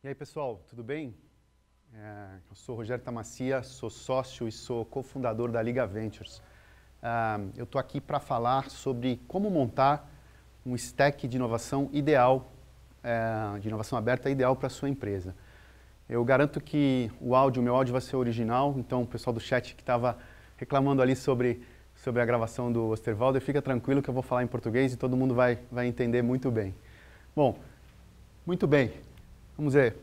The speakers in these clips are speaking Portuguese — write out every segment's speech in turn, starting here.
E aí, pessoal, tudo bem? Eu sou Rogério Tamassia, sou sócio e sou cofundador da Liga Ventures. Eu estou aqui para falar sobre como montar um stack de inovação ideal, de inovação aberta ideal para a sua empresa. Eu garanto que o meu áudio vai ser original, então o pessoal do chat que estava reclamando ali sobre a gravação do Osterwalder, fica tranquilo que eu vou falar em português e todo mundo vai entender muito bem. Bom, muito bem. Vamos ver,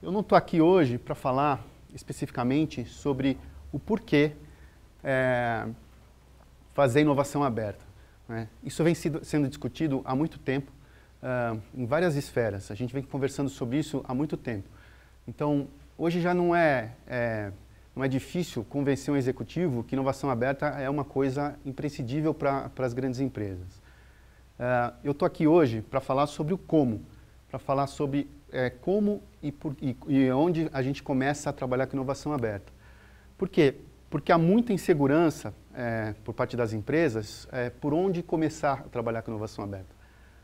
eu não estou aqui hoje para falar especificamente sobre o porquê fazer inovação aberta, né? Isso vem sendo discutido há muito tempo, em várias esferas. A gente vem conversando sobre isso há muito tempo. Então, hoje já não é difícil convencer um executivo que inovação aberta é uma coisa imprescindível para as grandes empresas. Eu estou aqui hoje para falar sobre o como, para falar sobre como e onde a gente começa a trabalhar com inovação aberta. Por quê? Porque há muita insegurança por parte das empresas por onde começar a trabalhar com inovação aberta.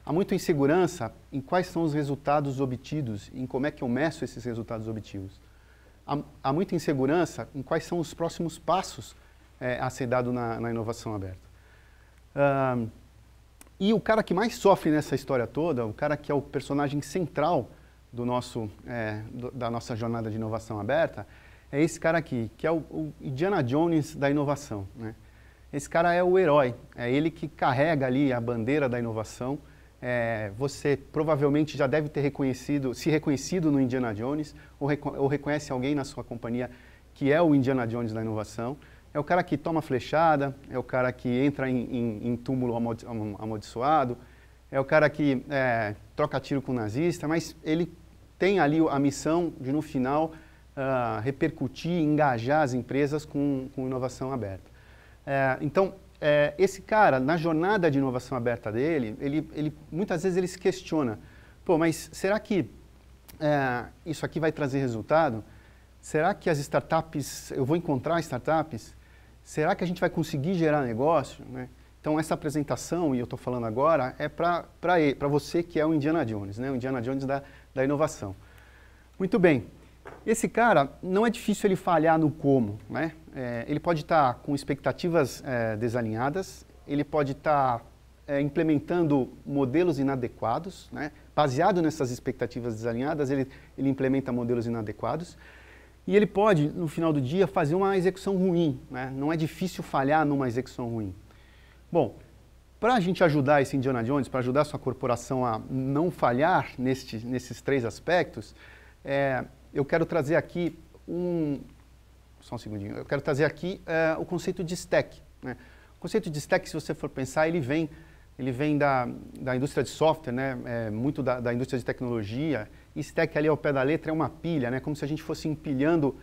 Há muita insegurança em quais são os resultados obtidos, em como é que eu meço esses resultados obtidos. Há muita insegurança em quais são os próximos passos a ser dado na inovação aberta. E o cara que mais sofre nessa história toda, o cara que é o personagem central da nossa jornada de inovação aberta, é esse cara aqui, que é o Indiana Jones da inovação, né? Esse cara é o herói, é ele que carrega ali a bandeira da inovação. Você provavelmente já deve ter se reconhecido no Indiana Jones, ou reconhece alguém na sua companhia que é o Indiana Jones da inovação. É o cara que toma flechada, é o cara que entra em túmulo amaldiçoado, é o cara que troca tiro com o nazista, mas ele tem ali a missão de, no final, repercutir, engajar as empresas com inovação aberta. Então, esse cara, na jornada de inovação aberta dele, muitas vezes ele se questiona, pô, mas será que isso aqui vai trazer resultado? Será que as startups, eu vou encontrar startups? Será que a gente vai conseguir gerar negócio, né? Então, essa apresentação, e eu estou falando agora, é para você que é o Indiana Jones, né? O Indiana Jones da inovação. Muito bem. Esse cara, não é difícil ele falhar no como, né? Ele pode estar com expectativas desalinhadas, ele pode estar implementando modelos inadequados, né? Baseado nessas expectativas desalinhadas, ele implementa modelos inadequados. E ele pode, no final do dia, fazer uma execução ruim, né? Não é difícil falhar numa execução ruim. Bom, para a gente ajudar esse Indiana Jones, para ajudar a sua corporação a não falhar nesses três aspectos, eu quero trazer aqui só um segundinho. Eu quero trazer aqui o conceito de stack, né? O conceito de stack, se você for pensar, ele vem da indústria de software, né? Muito da indústria de tecnologia. E stack ali ao pé da letra é uma pilha, né? Como se a gente fosse empilhando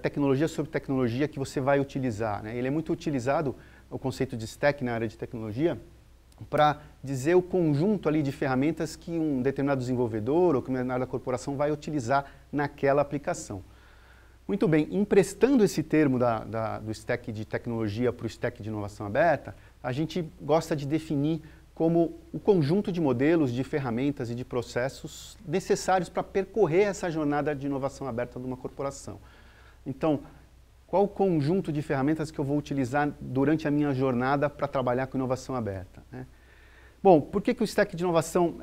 tecnologia sobre tecnologia que você vai utilizar, né? Ele é muito utilizado, o conceito de stack na área de tecnologia, para dizer o conjunto ali de ferramentas que um determinado desenvolvedor ou que uma determinada corporação vai utilizar naquela aplicação. Muito bem, emprestando esse termo do stack de tecnologia para o stack de inovação aberta, a gente gosta de definir como o conjunto de modelos, de ferramentas e de processos necessários para percorrer essa jornada de inovação aberta de uma corporação. Então, qual o conjunto de ferramentas que eu vou utilizar durante a minha jornada para trabalhar com inovação aberta, né? Bom, por que o stack de inovação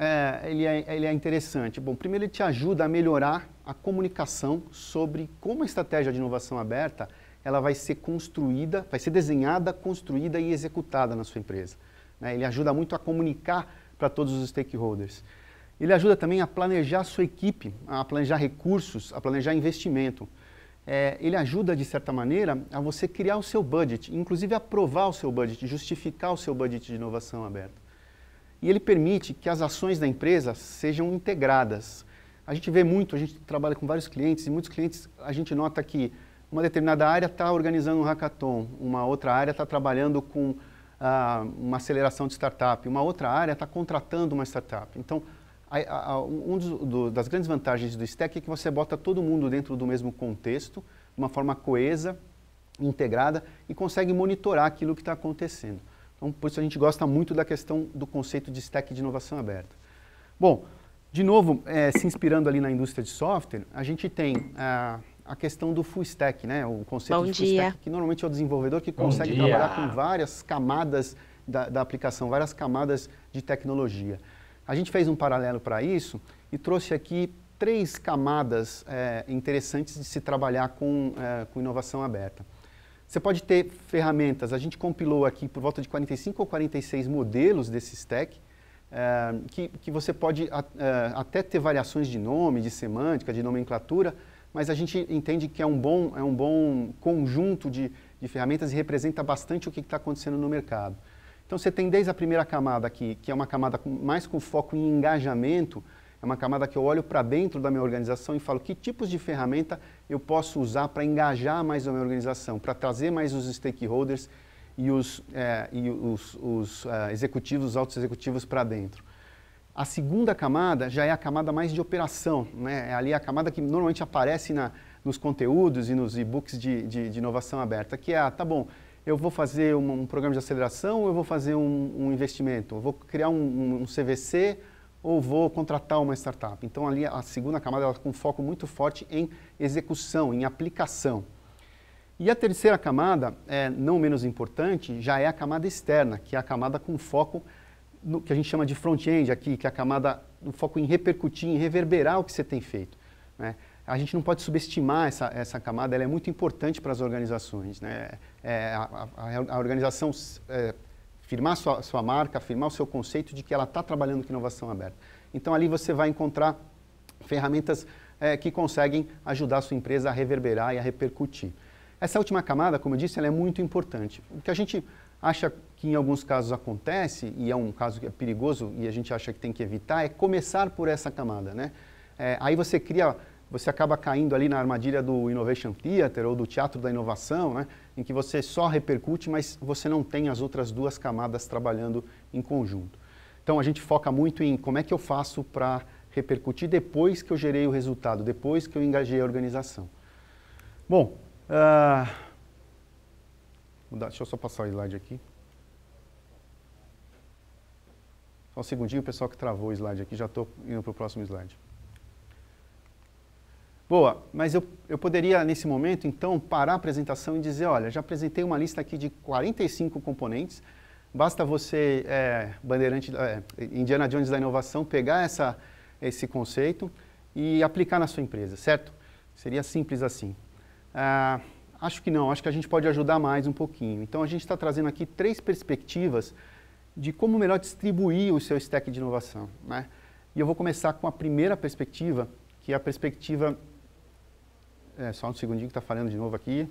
ele é interessante? Bom, primeiro ele te ajuda a melhorar a comunicação sobre como a estratégia de inovação aberta ela vai ser construída, vai ser desenhada, construída e executada na sua empresa, né? Ele ajuda muito a comunicar para todos os stakeholders. Ele ajuda também a planejar a sua equipe, a planejar recursos, a planejar investimento. Ele ajuda, de certa maneira, a você criar o seu budget, inclusive aprovar o seu budget, justificar o seu budget de inovação aberta. E ele permite que as ações da empresa sejam integradas. A gente vê muito, a gente trabalha com vários clientes, e muitos clientes a gente nota que uma determinada área está organizando um hackathon, uma outra área está trabalhando com uma aceleração de startup, uma outra área está contratando uma startup. Então, das grandes vantagens do stack é que você bota todo mundo dentro do mesmo contexto, de uma forma coesa, integrada, e consegue monitorar aquilo que está acontecendo. Então, por isso a gente gosta muito da questão do conceito de stack de inovação aberta. Bom, De novo, se inspirando ali na indústria de software, a gente tem a questão do full stack, né? O conceito de full stack, que normalmente é o desenvolvedor que consegue trabalhar com várias camadas da aplicação, várias camadas de tecnologia. A gente fez um paralelo para isso e trouxe aqui 3 camadas interessantes de se trabalhar com inovação aberta. Você pode ter ferramentas, a gente compilou aqui por volta de 45 ou 46 modelos desse stack, que você pode até ter variações de nome, de semântica, de nomenclatura, mas a gente entende que é um bom conjunto de ferramentas e representa bastante o que está acontecendo no mercado. Então você tem desde a primeira camada aqui, que é uma camada mais com foco em engajamento, é uma camada que eu olho para dentro da minha organização e falo que tipos de ferramenta eu posso usar para engajar mais a minha organização, para trazer mais os stakeholders e os executivos, os altos executivos para dentro. A segunda camada já é a camada mais de operação, né? É ali a camada que normalmente aparece nos conteúdos e nos e-books de inovação aberta, que é, tá bom, eu vou fazer um programa de aceleração ou eu vou fazer um investimento? Eu vou criar um CVC ou vou contratar uma startup? Então ali a segunda camada ela com foco muito forte em execução, em aplicação. E a terceira camada, não menos importante, já é a camada externa, que é a camada com foco no que a gente chama de front-end aqui, que é a camada do foco em repercutir, em reverberar o que você tem feito, né? A gente não pode subestimar essa camada, ela é muito importante para as organizações, né? A organização firmar sua marca, firmar o seu conceito de que ela está trabalhando com inovação aberta. Então ali você vai encontrar ferramentas que conseguem ajudar a sua empresa a reverberar e a repercutir. Essa última camada, como eu disse, ela é muito importante. O que a gente acha que em alguns casos acontece, e é um caso que é perigoso e a gente acha que tem que evitar, é começar por essa camada, né? Aí você acaba caindo ali na armadilha do Innovation Theater ou do teatro da inovação, né? Em que você só repercute, mas você não tem as outras 2 camadas trabalhando em conjunto. Então a gente foca muito em como é que eu faço para repercutir depois que eu gerei o resultado, depois que eu engajei a organização. Bom, deixa eu só passar o slide aqui. Só um segundinho, o pessoal que travou o slide aqui, já estou indo para o próximo slide. Boa, mas eu poderia, nesse momento, então, parar a apresentação e dizer, olha, já apresentei uma lista aqui de 45 componentes, basta você, bandeirante, Indiana Jones da inovação, pegar esse conceito e aplicar na sua empresa, certo? Seria simples assim. Acho que não, acho que a gente pode ajudar mais um pouquinho. Então, a gente está trazendo aqui 3 perspectivas de como melhor distribuir o seu stack de inovação, né? E eu vou começar com a primeira perspectiva, que é a perspectiva... só um segundinho que está falhando de novo aqui.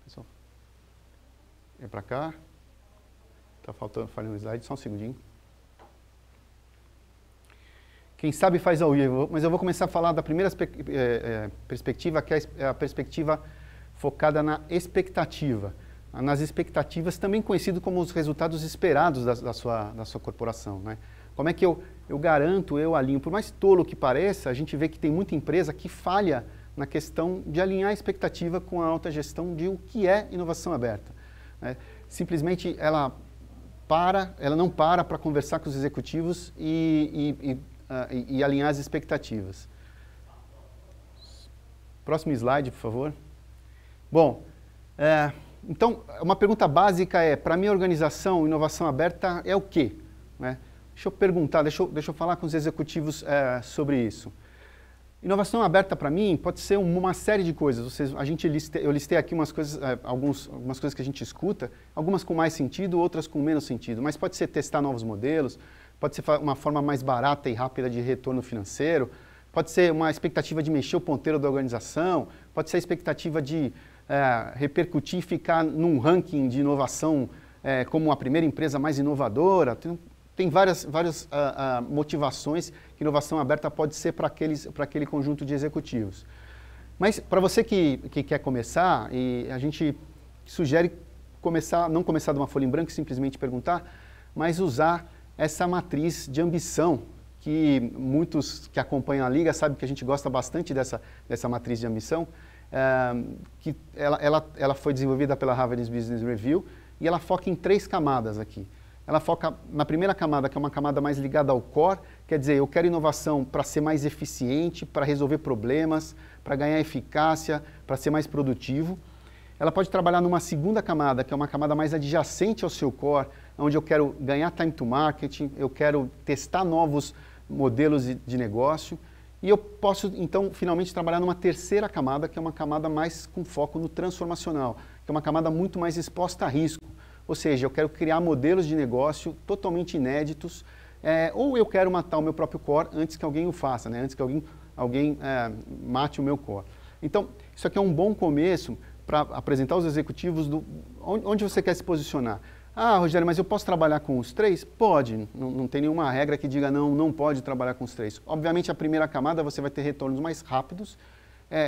Pessoal, para cá. Está falhando o slide, só um segundinho. Quem sabe faz ao vivo, mas eu vou começar a falar da primeira perspectiva, que é a perspectiva focada na expectativa. Nas expectativas, também conhecido como os resultados esperados da sua corporação, né? Como é que eu garanto, eu alinho? Por mais tolo que pareça, a gente vê que tem muita empresa que falha na questão de alinhar a expectativa com a alta gestão de o que é inovação aberta, né? Simplesmente ela não para conversar com os executivos e alinhar as expectativas. Próximo slide, por favor. Bom, então, uma pergunta básica é, para a minha organização, inovação aberta é o quê, né? Deixa eu perguntar, deixa eu falar com os executivos sobre isso. Inovação aberta, para mim, pode ser uma série de coisas. Eu listei aqui algumas coisas que a gente escuta, algumas com mais sentido, outras com menos sentido. Mas pode ser testar novos modelos, pode ser uma forma mais barata e rápida de retorno financeiro, pode ser uma expectativa de mexer o ponteiro da organização, pode ser a expectativa de repercutir e ficar num ranking de inovação como a primeira empresa mais inovadora. Tem várias motivações que inovação aberta pode ser para aquele conjunto de executivos. Mas para você que quer começar, e a gente sugere não começar de uma folha em branco e simplesmente perguntar, mas usar essa matriz de ambição, que muitos que acompanham a Liga sabem que a gente gosta bastante dessa matriz de ambição, que ela foi desenvolvida pela Harvard Business Review, e ela foca em 3 camadas aqui. ela foca na primeira camada, que é uma camada mais ligada ao core, quer dizer, eu quero inovação para ser mais eficiente, para resolver problemas, para ganhar eficácia, para ser mais produtivo. Ela pode trabalhar numa segunda camada, que é uma camada mais adjacente ao seu core, onde eu quero ganhar time to market, eu quero testar novos modelos de negócio. E eu posso, então, finalmente trabalhar numa terceira camada, que é uma camada mais com foco no transformacional, que é uma camada muito mais exposta a risco. Ou seja, eu quero criar modelos de negócio totalmente inéditos, ou eu quero matar o meu próprio core antes que alguém o faça, né? Antes que alguém mate o meu core. Então, isso aqui é um bom começo para apresentar aos executivos onde você quer se posicionar. Ah, Rogério, mas eu posso trabalhar com os três? Pode, não tem nenhuma regra que diga não pode trabalhar com os três. Obviamente, a primeira camada você vai ter retornos mais rápidos,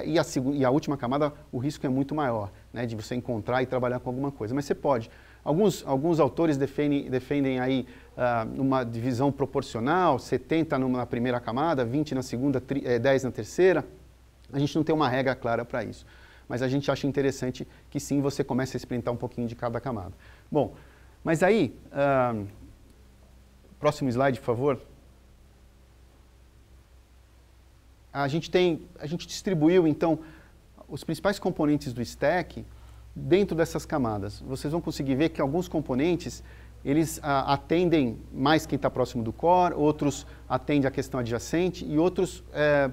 e a última camada o risco é muito maior, né, de você encontrar e trabalhar com alguma coisa, mas você pode. Alguns autores defendem aí uma divisão proporcional, 70 na primeira camada, 20 na segunda, 10 na terceira. A gente não tem uma regra clara para isso, mas a gente acha interessante que sim, você comece a experimentar um pouquinho de cada camada. Bom, mas aí, próximo slide, por favor. A gente distribuiu, então, os principais componentes do stack dentro dessas camadas. Vocês vão conseguir ver que alguns componentes, eles atendem mais quem está próximo do core, outros atendem a questão adjacente e outros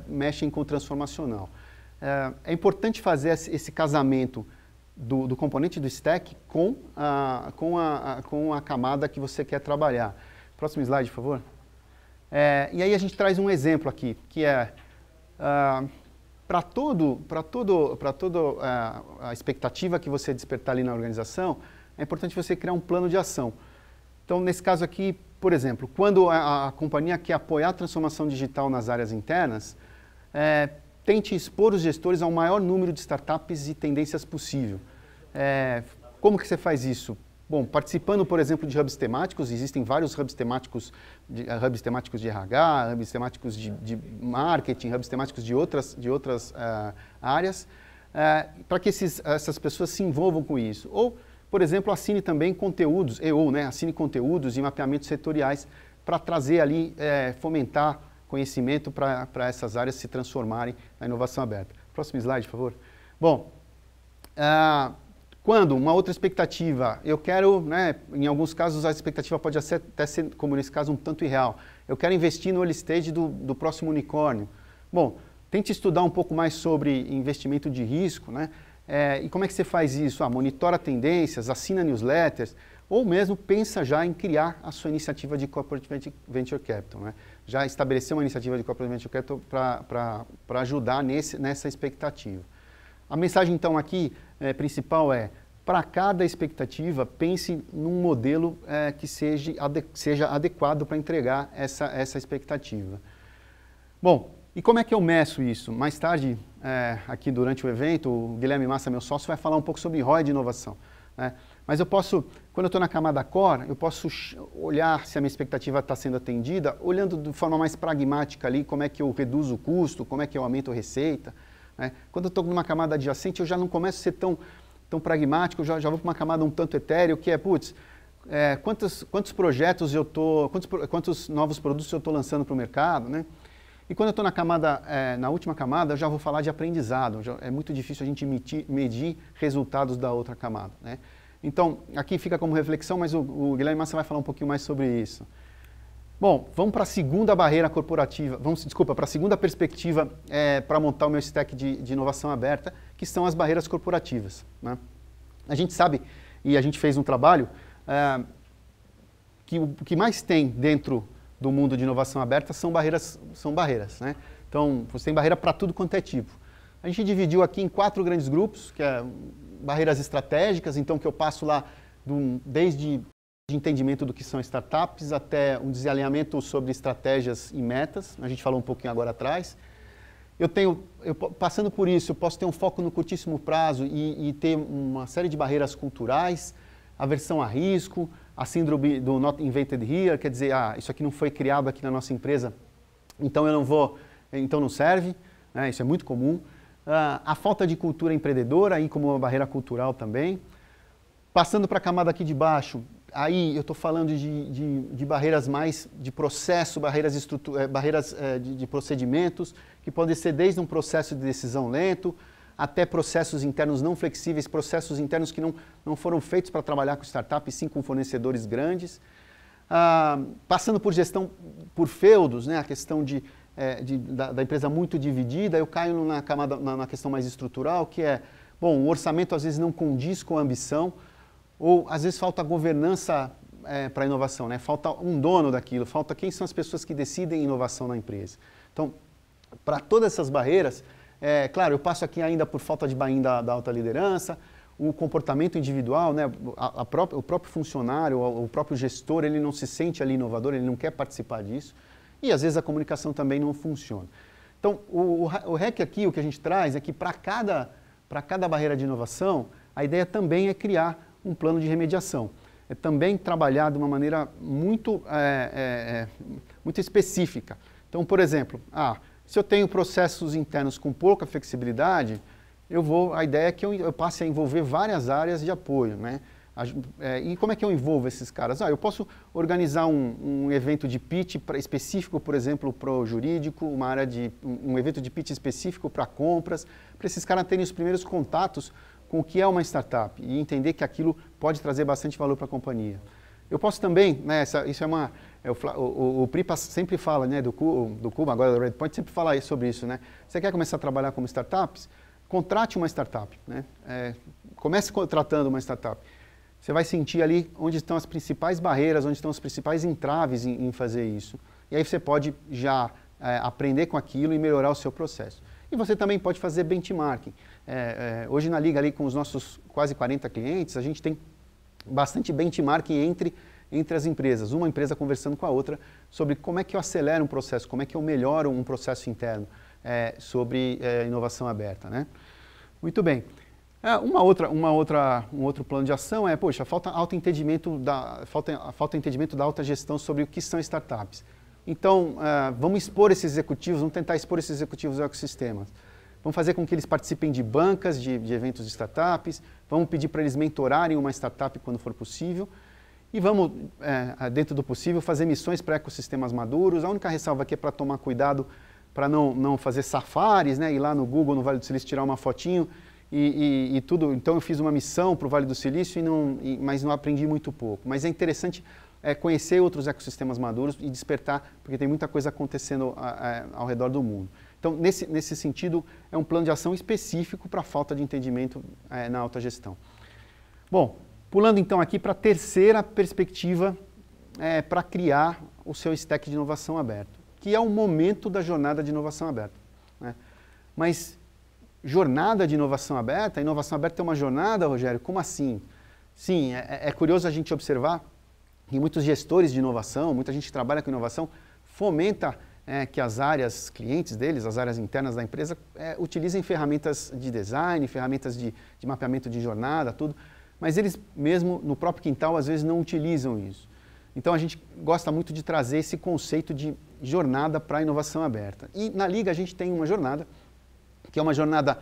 mexem com o transformacional. É importante fazer esse casamento do componente do stack com a camada que você quer trabalhar. Próximo slide, por favor. E aí a gente traz um exemplo aqui, que é para toda a expectativa que você despertar ali na organização, é importante você criar um plano de ação. Então, nesse caso aqui, por exemplo, quando a companhia quer apoiar a transformação digital nas áreas internas, tente expor os gestores ao maior número de startups e tendências possível. Como que você faz isso? Bom, participando, por exemplo, de hubs temáticos, existem vários hubs temáticos de RH, hubs temáticos de marketing, hubs temáticos de outras áreas, para que essas pessoas se envolvam com isso. Ou, por exemplo, assine também conteúdos, assine conteúdos e mapeamentos setoriais para trazer ali, fomentar conhecimento para essas áreas se transformarem na inovação aberta. Próximo slide, por favor. Bom, quando uma outra expectativa, eu quero, em alguns casos a expectativa pode até ser, como nesse caso, um tanto irreal. Eu quero investir no early stage do próximo unicórnio. Bom, tente estudar um pouco mais sobre investimento de risco, e como é que você faz isso? Monitora tendências, assina newsletters, ou mesmo pensa já em criar a sua iniciativa de Corporate Venture Capital. Já estabelecer uma iniciativa de Corporate Venture Capital para ajudar nessa expectativa. A mensagem, então, aqui principal é, para cada expectativa, pense num modelo que seja adequado para entregar essa expectativa. Bom, e como é que eu meço isso? Mais tarde, aqui durante o evento, o Guilherme Massa, meu sócio, vai falar um pouco sobre ROI de inovação. Mas eu posso, quando eu estou na camada core, eu posso olhar se a minha expectativa está sendo atendida, olhando de forma mais pragmática ali, como é que eu reduzo o custo, como é que eu aumento a receita. Quando eu estou numa camada adjacente, eu já não começo a ser tão pragmático, eu já vou para uma camada um tanto etéreo, que é, quantos projetos quantos novos produtos eu estou lançando para o mercado, E quando eu estou na última camada, eu já vou falar de aprendizado, é muito difícil a gente medir resultados da outra camada, Então, aqui fica como reflexão, mas o Guilherme Massa vai falar um pouquinho mais sobre isso. Bom, vamos para a segunda barreira corporativa, para a segunda perspectiva para montar o meu stack de inovação aberta, que são as barreiras corporativas. A gente sabe, e a gente fez um trabalho, que o que mais tem dentro do mundo de inovação aberta são barreiras. Então, você tem barreira para tudo quanto é tipo. A gente dividiu aqui em 4 grandes grupos, que é barreiras estratégicas, então que eu passo lá desde de entendimento do que são startups, até um desalinhamento sobre estratégias e metas, a gente falou um pouquinho agora atrás. Passando por isso, eu posso ter um foco no curtíssimo prazo e ter uma série de barreiras culturais, aversão a risco, a síndrome do not invented here, quer dizer, isso aqui não foi criado aqui na nossa empresa, então então não serve, isso é muito comum. A falta de cultura empreendedora, aí como uma barreira cultural também. Passando para a camada aqui de baixo, aí eu estou falando de barreiras mais de processo, barreiras de procedimentos, que podem ser desde um processo de decisão lento, até processos internos não flexíveis, processos internos que não foram feitos para trabalhar com startup, e sim com fornecedores grandes. Passando por gestão por feudos, né, a questão da empresa muito dividida, eu caio na questão mais estrutural, que é, bom, o orçamento às vezes não condiz com a ambição, ou às vezes falta governança para a inovação, né? Falta um dono daquilo, falta quem são as pessoas que decidem inovação na empresa. Então, para todas essas barreiras, claro, eu passo aqui ainda por falta de buy-in da alta liderança, o comportamento individual, né? O próprio funcionário, o próprio gestor, ele não se sente ali inovador, ele não quer participar disso, e às vezes a comunicação também não funciona. Então, o REC aqui, o que a gente traz é que para cada barreira de inovação, a ideia também é criar um plano de remediação. É também trabalhar de uma maneira muito específica. Então, por exemplo, se eu tenho processos internos com pouca flexibilidade, a ideia é que eu passe a envolver várias áreas de apoio, né? E como é que eu envolvo esses caras? Eu posso organizar um evento de pitch específico, por exemplo, para o jurídico, um evento de pitch específico para compras, para esses caras terem os primeiros contatos com o que é uma startup e entender que aquilo pode trazer bastante valor para a companhia. Eu posso também, né, o Pripa sempre fala, né, do Cuba, agora do Redpoint, sempre fala sobre isso, né? Você quer começar a trabalhar como startups? Contrate uma startup, né? Comece contratando uma startup. Você vai sentir ali onde estão as principais barreiras, onde estão os principais entraves em fazer isso. E aí você pode já aprender com aquilo e melhorar o seu processo. E você também pode fazer benchmarking. Hoje na Liga, ali com os nossos quase 40 clientes, a gente tem bastante benchmarking entre as empresas. Uma empresa conversando com a outra sobre como é que eu acelero um processo, como é que eu melhoro um processo interno sobre inovação aberta, né? Muito bem. Um outro plano de ação falta entendimento da alta gestão sobre o que são startups. Então, vamos expor esses executivos, vamos tentar expor esses executivos ao ecossistema. Vamos fazer com que eles participem de bancas, de eventos de startups, vamos pedir para eles mentorarem uma startup quando for possível e vamos, dentro do possível, fazer missões para ecossistemas maduros. A única ressalva aqui é para tomar cuidado para não fazer safaris, né, ir lá no Google, no Vale do Silício, tirar uma fotinho e tudo. Então, eu fiz uma missão para o Vale do Silício, mas não aprendi muito pouco. Mas é interessante conhecer outros ecossistemas maduros e despertar, porque tem muita coisa acontecendo ao redor do mundo. Então, nesse sentido, é um plano de ação específico para a falta de entendimento na alta gestão. Bom, pulando então aqui para a terceira perspectiva para criar o seu stack de inovação aberto, que é o momento da jornada de inovação aberta, né? Mas jornada de inovação aberta, a inovação aberta é uma jornada, Rogério? Como assim? Sim, é curioso a gente observar que muitos gestores de inovação, muita gente que trabalha com inovação, fomenta que as áreas clientes deles, as áreas internas da empresa, utilizem ferramentas de design, ferramentas de mapeamento de jornada, tudo, mas eles mesmo no próprio quintal às vezes não utilizam isso. Então a gente gosta muito de trazer esse conceito de jornada para a inovação aberta. E na Liga a gente tem uma jornada, que é uma jornada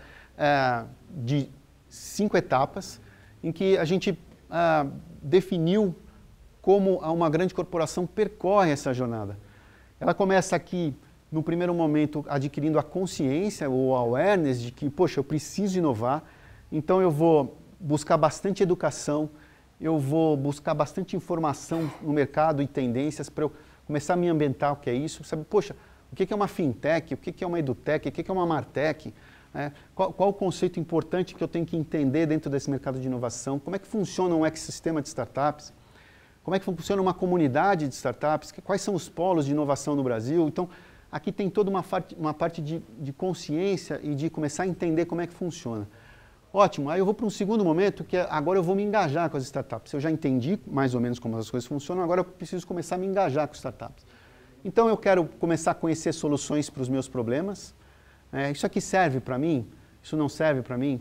de 5 etapas, em que a gente definiu como uma grande corporação percorre essa jornada. Ela começa aqui, no primeiro momento, adquirindo a consciência ou a awareness de que, poxa, eu preciso inovar, então eu vou buscar bastante educação, eu vou buscar bastante informação no mercado e tendências para eu começar a me ambientar o que é isso, sabe? Poxa, o que é uma fintech, o que é uma edutech, o que é uma martech, qual o conceito importante que eu tenho que entender dentro desse mercado de inovação, como é que funciona um ecossistema de startups, como é que funciona uma comunidade de startups, quais são os polos de inovação no Brasil. Então, aqui tem toda uma parte de consciência e de começar a entender como é que funciona. Ótimo, aí eu vou para um segundo momento, que agora eu vou me engajar com as startups. Eu já entendi mais ou menos como as coisas funcionam, agora eu preciso começar a me engajar com startups. Então, eu quero começar a conhecer soluções para os meus problemas. Isso aqui serve para mim? Isso não serve para mim?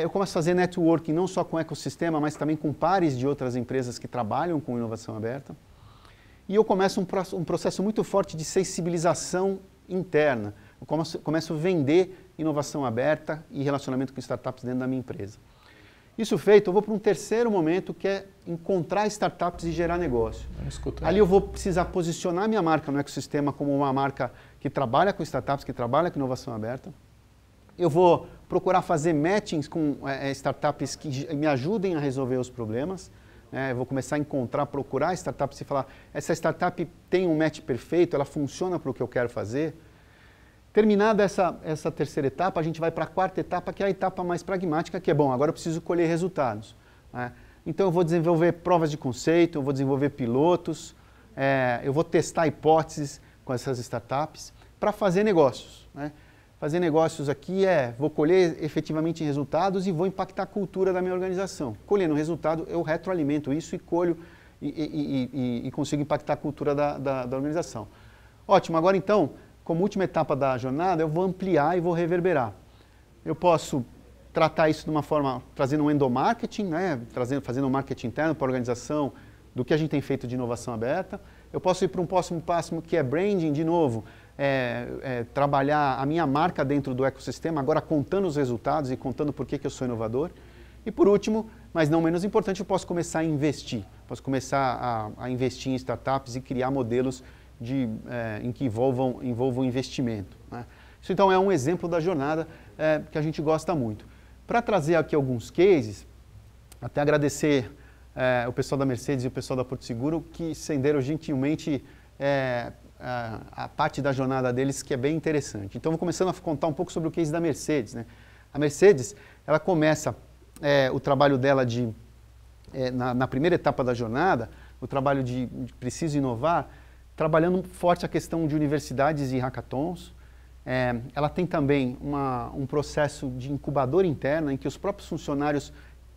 Eu começo a fazer networking não só com o ecossistema, mas também com pares de outras empresas que trabalham com inovação aberta. E eu começo um processo muito forte de sensibilização interna. Eu começo a vender inovação aberta e relacionamento com startups dentro da minha empresa. Isso feito, eu vou para um terceiro momento, que é encontrar startups e gerar negócio. Ali eu vou precisar posicionar minha marca no ecossistema como uma marca que trabalha com startups, que trabalha com inovação aberta. Eu vou procurar fazer matchings com startups que me ajudem a resolver os problemas. Eu vou começar a encontrar, procurar startups e falar, essa startup tem um match perfeito, ela funciona para o que eu quero fazer. Terminada essa terceira etapa, a gente vai para a quarta etapa, que é a etapa mais pragmática, que é, bom, agora eu preciso colher resultados. Então eu vou desenvolver provas de conceito, eu vou desenvolver pilotos, eu vou testar hipóteses com essas startups para fazer negócios. Fazer negócios aqui vou colher efetivamente resultados e vou impactar a cultura da minha organização. Colhendo resultado, eu retroalimento isso e colho e consigo impactar a cultura da organização. Ótimo, agora então, como última etapa da jornada, eu vou ampliar e vou reverberar. Eu posso tratar isso de uma forma, trazendo um endomarketing, fazendo um marketing interno para a organização do que a gente tem feito de inovação aberta. Eu posso ir para um próximo passo que é branding, de novo, trabalhar a minha marca dentro do ecossistema, agora contando os resultados e contando por que eu sou inovador. E por último, mas não menos importante, eu posso começar a investir. Posso começar a investir em startups e criar modelos em que envolvam investimento. Isso então é um exemplo da jornada que a gente gosta muito. Para trazer aqui alguns cases, até agradecer o pessoal da Mercedes e o pessoal da Porto Seguro que cederam gentilmente a parte da jornada deles, que é bem interessante. Então, vou começando a contar um pouco sobre o case da Mercedes. A Mercedes, ela começa o trabalho dela na primeira etapa da jornada, o trabalho de preciso inovar, trabalhando forte a questão de universidades e hackathons. Ela tem também um processo de incubadora interna, em que os próprios funcionários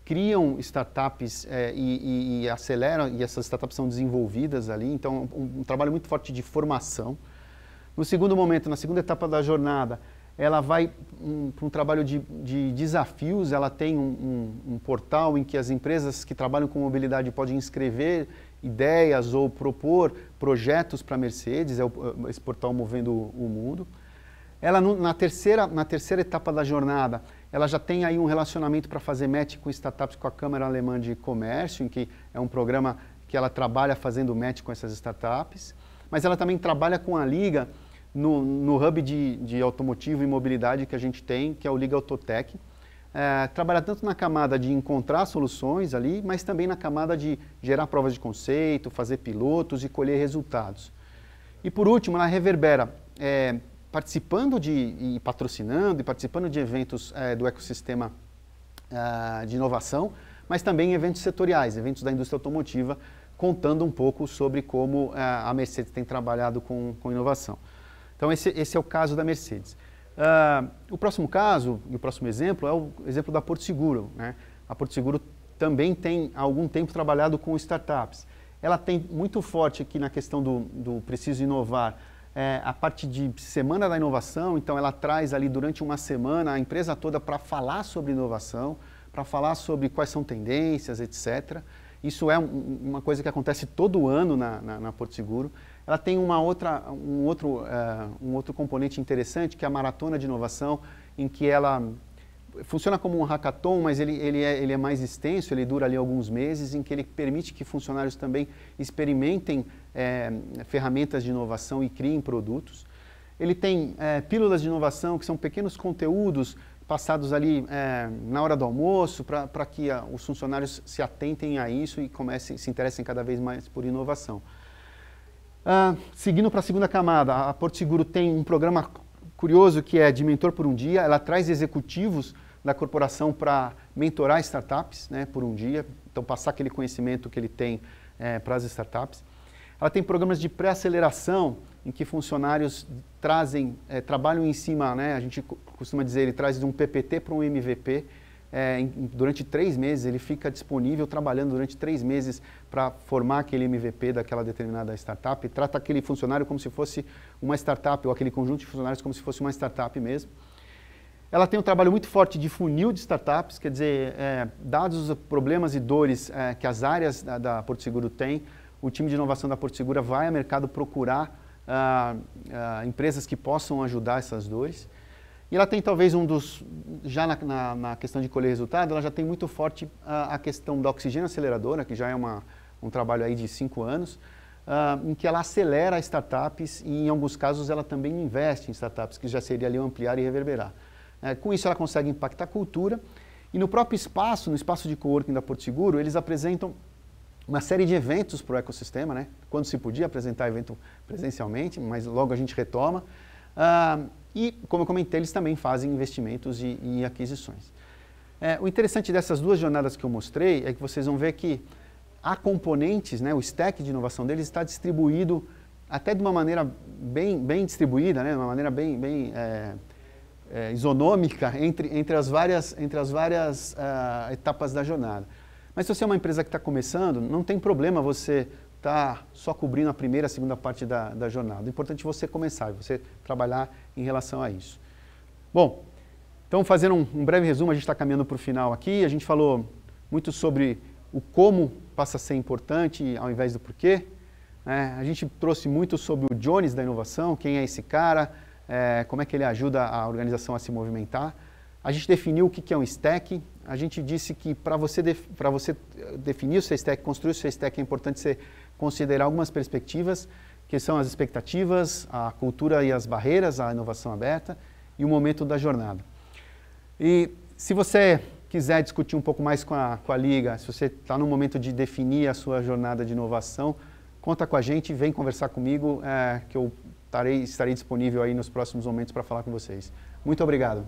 criam startups e aceleram, e essas startups são desenvolvidas ali, então um trabalho muito forte de formação. No segundo momento, na segunda etapa da jornada, ela vai para um trabalho de desafios, ela tem um portal em que as empresas que trabalham com mobilidade podem inscrever ideias ou propor projetos para a Mercedes, esse portal Movendo o Mundo. Ela, na terceira etapa da jornada, ela já tem aí um relacionamento para fazer match com startups com a Câmara Alemã de Comércio, em que é um programa que ela trabalha fazendo match com essas startups, mas ela também trabalha com a Liga no hub de automotivo e mobilidade que a gente tem, que é o Liga Autotech. Trabalha tanto na camada de encontrar soluções ali, mas também na camada de gerar provas de conceito, fazer pilotos e colher resultados. E por último, ela reverbera participando e patrocinando e participando de eventos do ecossistema de inovação, mas também eventos setoriais, eventos da indústria automotiva, contando um pouco sobre como a Mercedes tem trabalhado com inovação. Então esse é o caso da Mercedes. O próximo caso, e o próximo exemplo, é o exemplo da Porto Seguro. A Porto Seguro também tem há algum tempo trabalhado com startups. Ela tem muito forte aqui na questão do preciso inovar, a parte de Semana da Inovação, então ela traz ali durante uma semana a empresa toda para falar sobre inovação, para falar sobre quais são tendências, etc. Isso é uma coisa que acontece todo ano na Porto Seguro. Ela tem um outro componente interessante, que é a Maratona de Inovação, em que ela funciona como um hackathon, mas ele é mais extenso, ele dura ali alguns meses, em que ele permite que funcionários também experimentem ferramentas de inovação e criem produtos. Ele tem pílulas de inovação, que são pequenos conteúdos passados ali na hora do almoço, para que os funcionários se atentem a isso e se interessem cada vez mais por inovação. Seguindo para a segunda camada, a Porto Seguro tem um programa curioso que é de Mentor por um Dia. Ela traz executivos da corporação para mentorar startups, por um dia, então passar aquele conhecimento que ele tem para as startups. Ela tem programas de pré-aceleração, em que funcionários trabalham em cima, a gente costuma dizer, ele traz de um PPT para um MVP, durante 3 meses, ele fica disponível, trabalhando durante 3 meses para formar aquele MVP daquela determinada startup, e trata aquele funcionário como se fosse uma startup, ou aquele conjunto de funcionários como se fosse uma startup mesmo. Ela tem um trabalho muito forte de funil de startups, quer dizer, dados os problemas e dores que as áreas da Porto Seguro têm, o time de inovação da Porto Seguro vai ao mercado procurar empresas que possam ajudar essas dores. E ela tem talvez já na questão de colher resultado, ela já tem muito forte a questão da oxigênio aceleradora, que já é um trabalho aí de 5 anos, em que ela acelera startups e em alguns casos ela também investe em startups, que já seria ali ampliar e reverberar. Com isso ela consegue impactar a cultura e no próprio espaço, no espaço de coworking da Porto Seguro, eles apresentam uma série de eventos para o ecossistema, né? Quando se podia apresentar evento presencialmente, mas logo a gente retoma. E, como eu comentei, eles também fazem investimentos e aquisições. O interessante dessas duas jornadas que eu mostrei é que vocês vão ver que há componentes, né, o stack de inovação deles está distribuído até de uma maneira bem distribuída, né, de uma maneira bem isonômica entre as várias etapas da jornada. Mas se você é uma empresa que está começando, não tem problema você estar só cobrindo a primeira, a segunda parte da jornada. O importante é você começar, você trabalhar em relação a isso. Bom, então fazendo um breve resumo, a gente está caminhando para o final aqui. A gente falou muito sobre o como passa a ser importante ao invés do porquê. A gente trouxe muito sobre o Jones da inovação, quem é esse cara, como é que ele ajuda a organização a se movimentar. A gente definiu o que é um stack. A gente disse que para você definir o seu stack, construir o seu stack, é importante você considerar algumas perspectivas, que são as expectativas, a cultura e as barreiras, a inovação aberta e o momento da jornada. E se você quiser discutir um pouco mais com a Liga, se você está no momento de definir a sua jornada de inovação, conta com a gente, vem conversar comigo, que eu estarei disponível aí nos próximos momentos para falar com vocês. Muito obrigado.